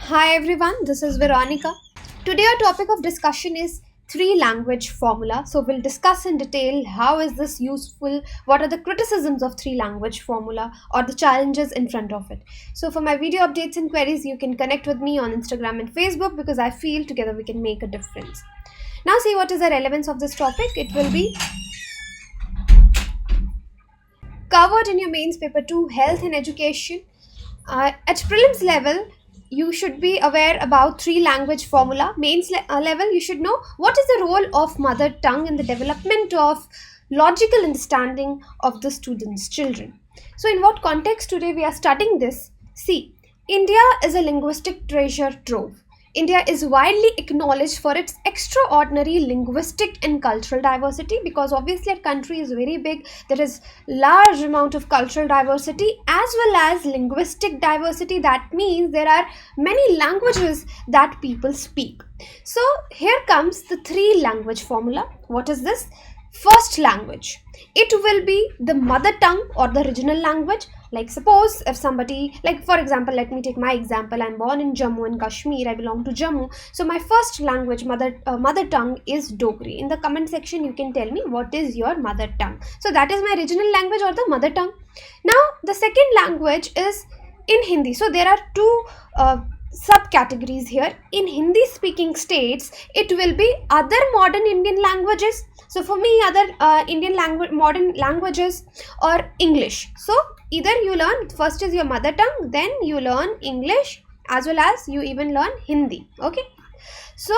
Hi everyone, this is Veronica. Today our topic of discussion is three language formula. So we'll discuss in detail how is this useful, what are the criticisms of three language formula or the challenges in front of it. So for my video updates and queries, you can connect with me on Instagram and Facebook because I feel together we can make a difference. Now see what is the relevance of this topic. It will be covered in your mains paper 2, health and education. At prelims level, you should be aware about three language formula. Mains level, you should know what is the role of mother tongue in the development of logical understanding of the students' children. So in what context today we are studying this? See, India is a linguistic treasure trove. India is widely acknowledged for its extraordinary linguistic and cultural diversity because obviously our country is very big. There is large amount of cultural diversity as well as linguistic diversity. That means there are many languages that people speak. So here comes the three language formula. What is this? First language. It will be the mother tongue or the regional language. Like suppose if somebody, like for example, let me take my example. I'm born in Jammu and Kashmir. I belong to Jammu. So my first language, mother tongue is Dogri. In the comment section, you can tell me what is your mother tongue. So that is my regional language or the mother tongue. Now the second language is in Hindi. So there are two subcategories here. In Hindi speaking states, it will be other modern Indian languages. So for me, other Indian modern languages or English. So either you learn, first is your mother tongue, then you learn English as well as you even learn Hindi. Okay. So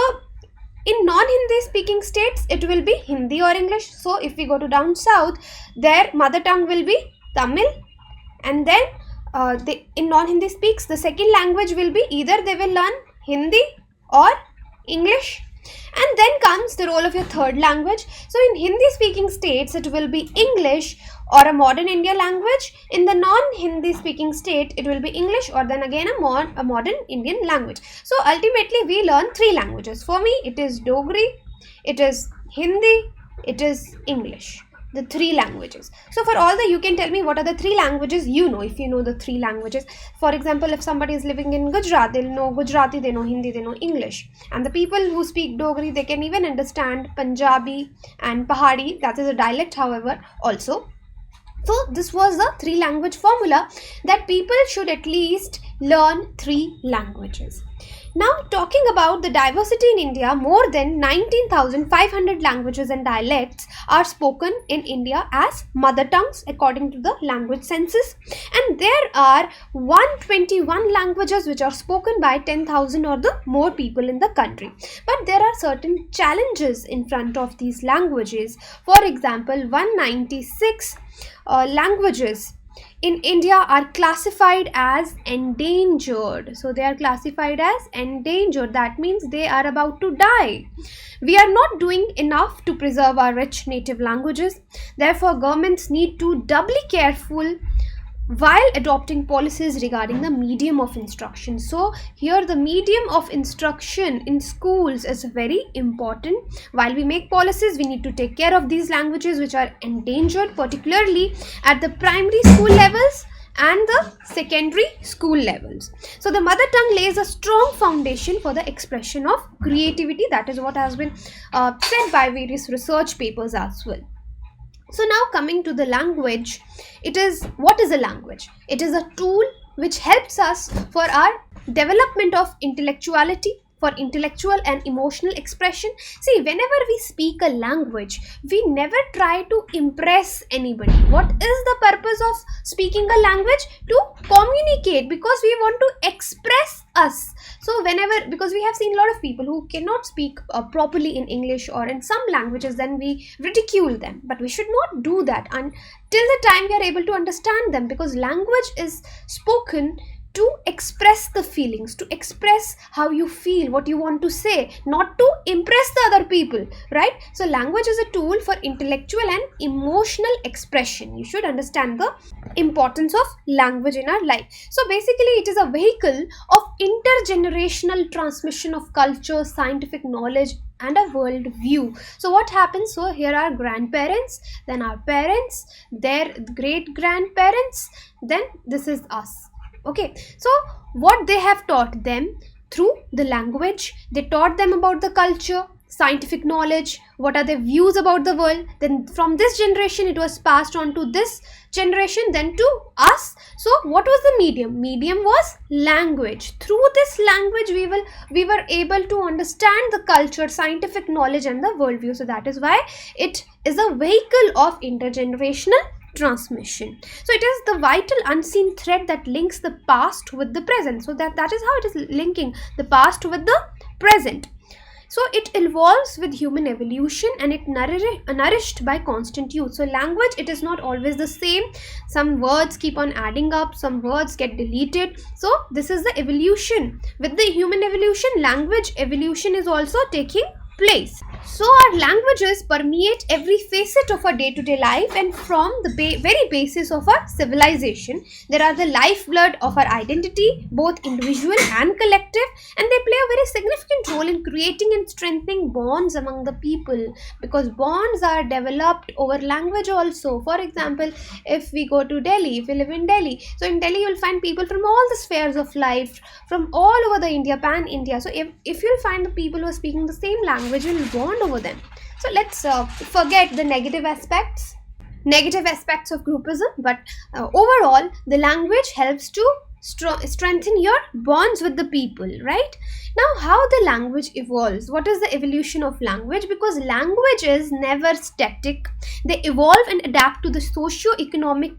in non-Hindi speaking states, it will be Hindi or English. So if we go to down south, their mother tongue will be Tamil, and then in non-Hindi speaks, the second language will be either they will learn Hindi or English. And then comes the role of your third language. So in Hindi speaking states, it will be English or a modern India language. In the non-Hindi speaking state, it will be English or then again a modern Indian language. So ultimately we learn three languages. For me, it is Dogri, it is Hindi, it is English. The three languages. So for all you can tell me what are the three languages you know, if you know the three languages. For example, if somebody is living in Gujarat, they'll know Gujarati, they know Hindi, they know English. And the people who speak Dogri, they can even understand Punjabi and Pahari, that is a dialect however also. So this was the three language formula that people should at least learn three languages. Now talking about the diversity in India, more than 19,500 languages and dialects are spoken in India as mother tongues according to the language census, and there are 121 languages which are spoken by 10,000 or the more people in the country. But there are certain challenges in front of these languages. For example, 196 languages in India are classified as endangered. So they are classified as endangered. That means they are about to die. We are not doing enough to preserve our rich native languages. Therefore, governments need to doubly careful while adopting policies regarding the medium of instruction. So here the medium of instruction in schools is very important. While we make policies, we need to take care of these languages which are endangered, particularly at the primary school levels and the secondary school levels. So the mother tongue lays a strong foundation for the expression of creativity. That is what has been said by various research papers as well. So now coming to the language, what is a language? It is a tool which helps us for our development of intellectuality, for intellectual and emotional expression. See, whenever we speak a language, we never try to impress anybody. What is the purpose of speaking a language? To communicate, because we want to express us. So because we have seen a lot of people who cannot speak properly in English or in some languages, then we ridicule them. But we should not do that until the time we are able to understand them, because language is spoken to express the feelings, to express how you feel, what you want to say, not to impress the other people, right? So language is a tool for intellectual and emotional expression. You should understand the importance of language in our life. So basically it is a vehicle of intergenerational transmission of culture, scientific knowledge and a world view. So what happens? So here are grandparents, then our parents, their great grandparents, then this is us. Okay, so what they have taught them, through the language. They taught them about the culture, scientific knowledge, what are their views about the world. Then from this generation it was passed on to this generation, then to us. So what was the medium? Medium was language. Through this language we were able to understand the culture, scientific knowledge and the worldview. So that is why it is a vehicle of intergenerational transmission. So it is the vital unseen thread that links the past with the present. So that is how it is linking the past with the present. So it evolves with human evolution and it nourished by constant use. So language, it is not always the same. Some words keep on adding up, some words get deleted. So this is the evolution. With the human evolution, language evolution is also taking place. So our languages permeate every facet of our day-to-day life, and from the very basis of our civilization, they are the lifeblood of our identity, both individual and collective, and they play a very significant role in creating and strengthening bonds among the people, because bonds are developed over language also. For example, if we go to Delhi, if we live in Delhi, so in Delhi you'll find people from all the spheres of life, from all over the India, pan-India. So if you'll find the people who are speaking the same language, you'll bond over them. So let's forget the negative aspects of groupism, but overall the language helps to strengthen your bonds with the people, right? Now, how the language evolves, what is the evolution of language? Because language is never static. They evolve and adapt to the socio-economic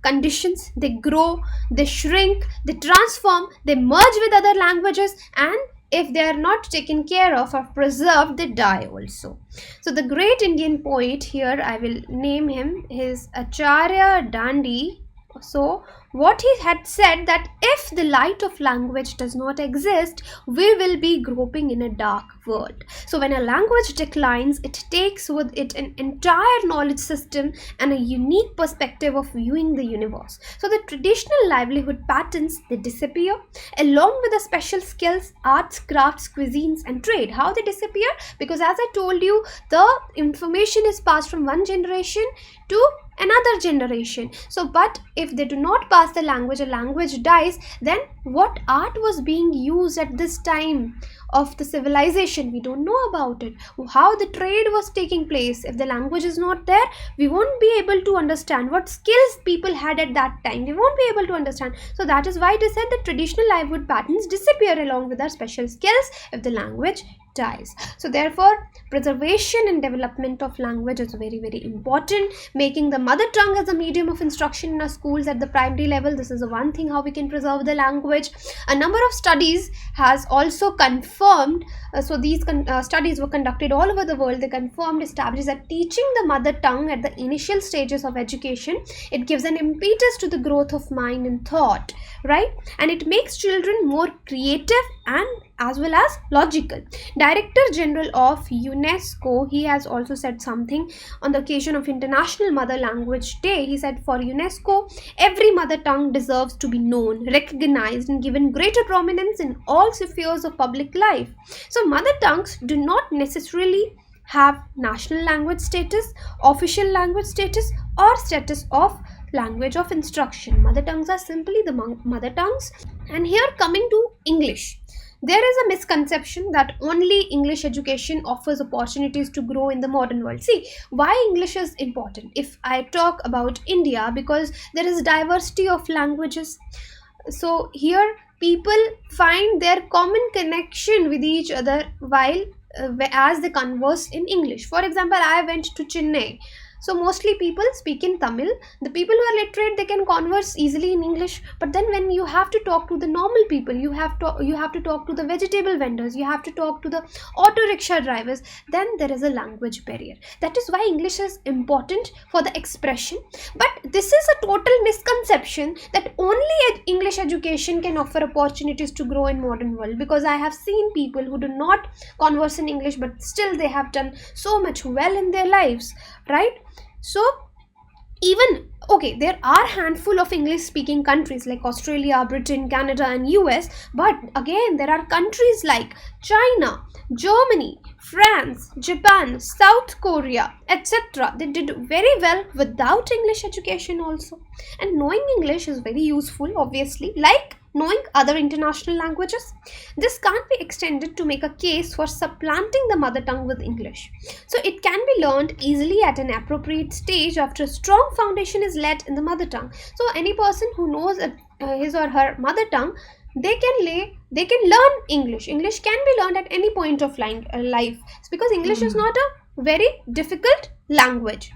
conditions. They grow, they shrink, they transform, they merge with other languages, and if they are not taken care of or preserved, they die also. So the great Indian poet, here I will name him, is Acharya Dandi. So what he had said, that if the light of language does not exist, we will be groping in a dark world. So when a language declines, it takes with it an entire knowledge system and a unique perspective of viewing the universe. So the traditional livelihood patterns, they disappear along with the special skills, arts, crafts, cuisines and trade. How they disappear? Because as I told you, the information is passed from one generation to another generation. So but if they do not pass the language, a language dies, then what art was being used at this time of the civilization, we don't know about it. How the trade was taking place, if the language is not there, we won't be able to understand what skills people had at that time. We won't be able to understand. So that is why it is said that traditional livelihood patterns disappear along with our special skills if the language dies. So therefore, preservation and development of language is very, very important. Making the mother tongue as a medium of instruction in our schools at the primary level, this is the one thing how we can preserve the language. A number of studies has also confirmed, so these studies were conducted all over the world. They confirmed, established that teaching the mother tongue at the initial stages of education, it gives an impetus to the growth of mind and thought, right? And it makes children more creative and as well as logical. Director General of UNESCO, he has also said something on the occasion of International Mother Language Day. He said, for UNESCO, every mother tongue deserves to be known, recognized and given greater prominence in all spheres of public life. So mother tongues do not necessarily have national language status, official language status or status of language of instruction. Mother tongues are simply the mother tongues. And here coming to English, there is a misconception that only English education offers opportunities to grow in the modern world. See, why English is important? If I talk about India, because there is diversity of languages. So here people find their common connection with each other while as they converse in English. For example, I went to Chennai. So mostly people speak in Tamil. The people who are literate, they can converse easily in English. But then when you have to talk to the normal people, you have to talk to the vegetable vendors, you have to talk to the auto rickshaw drivers, then there is a language barrier. That is why English is important for the expression. But this is a total misconception that only English education can offer opportunities to grow in modern world, because I have seen people who do not converse in English but still they have done so much well in their lives, right? So even, okay, there are a handful of English speaking countries like Australia, Britain, Canada and US, but again there are countries like China, Germany, France, Japan, South Korea, etc. They did very well without English education also. And knowing English is very useful, obviously, like knowing other international languages. This can't be extended to make a case for supplanting the mother tongue with English. So it can be learned easily at an appropriate stage after a strong foundation is laid in the mother tongue. So any person who knows his or her mother tongue, they can learn English. English can be learned at any point of life, because English is not a very difficult language.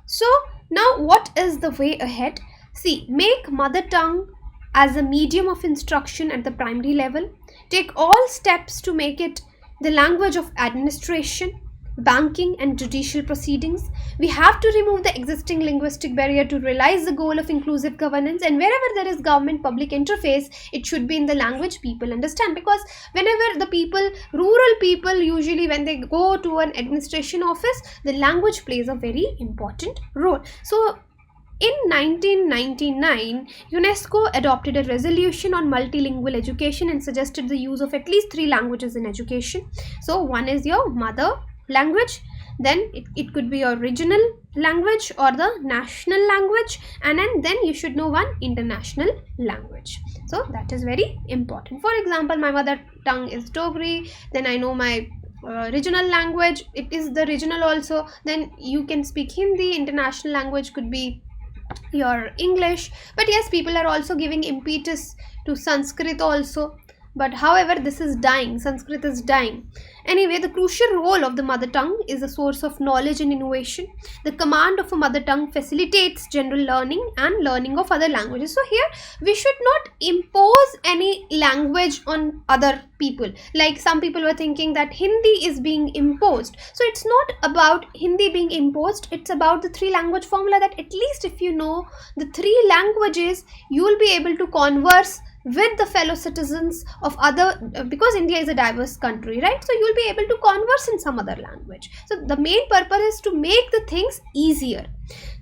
So now what is the way ahead? See, make mother tongue as a medium of instruction at the primary level. Take all steps to make it the language of administration, banking and judicial proceedings. We have to remove the existing linguistic barrier to realize the goal of inclusive governance, and wherever there is government public interface, it should be in the language people understand, because whenever the rural people, usually when they go to an administration office, the language plays a very important role. So in 1999, UNESCO adopted a resolution on multilingual education and suggested the use of at least 3 languages in education. So one is your mother language, then it could be your regional language or the national language, and then you should know one international language. So that is very important. For example, my mother tongue is Dogri, then I know my regional language, it is the regional also, then you can speak Hindi. International language could be your English, but yes, people are also giving impetus to Sanskrit also, but however this is dying, Sanskrit is dying. Anyway, the crucial role of the mother tongue is a source of knowledge and innovation. The command of a mother tongue facilitates general learning and learning of other languages. So here we should not impose any language on other people. Like some people were thinking that Hindi is being imposed. So it's not about Hindi being imposed, it's about the 3 language formula, that at least if you know the 3 languages, you will be able to converse with the fellow citizens of other, because India is a diverse country, right? So you will be able to converse in some other language. So the main purpose is to make the things easier.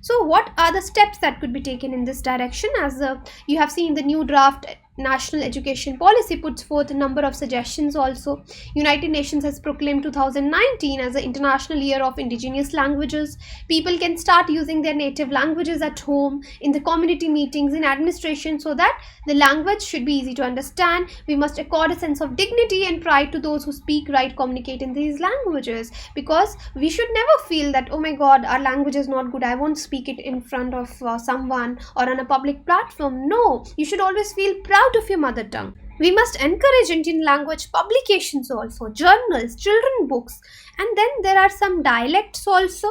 So what are the steps that could be taken in this direction? As you have seen, the new draft National Education Policy puts forth a number of suggestions also. United Nations has proclaimed 2019 as the International Year of Indigenous Languages. People can start using their native languages at home, in the community meetings, in administration, so that the language should be easy to understand. We must accord a sense of dignity and pride to those who speak, write, communicate in these languages, because we should never feel that, oh my god, our language is not good, I won't speak it in front of someone or on a public platform. No, you should always feel proud of your mother tongue. We must encourage Indian language publications also, journals, children books, and then there are some dialects also.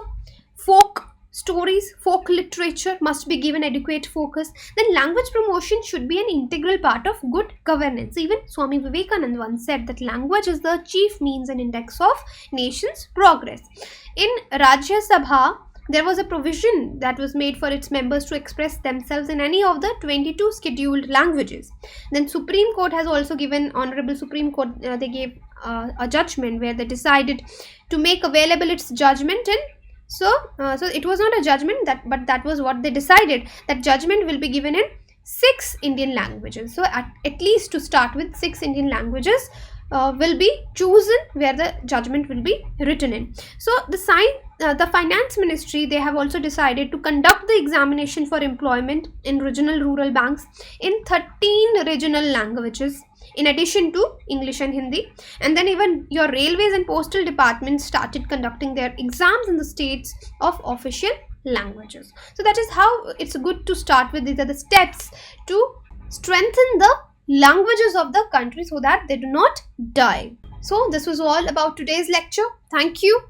Folk stories, folk literature must be given adequate focus. Then language promotion should be an integral part of good governance. Even Swami Vivekananda once said that language is the chief means and index of nation's progress. In Rajya Sabha, there was a provision that was made for its members to express themselves in any of the 22 scheduled languages. Then Supreme Court has also given, Honorable Supreme Court, they gave a judgment where they decided to make available its judgment in, so it was not a judgment, but that was what they decided, that judgment will be given in 6 Indian languages. So at least to start with, 6 Indian languages will be chosen where the judgment will be written in. So the Finance Ministry, they have also decided to conduct the examination for employment in regional rural banks in 13 regional languages, in addition to English and Hindi. And then even your railways and postal departments started conducting their exams in the states of official languages. So that is how it's good to start with. These are the steps to strengthen the languages of the country so that they do not die. So this was all about today's lecture. Thank you.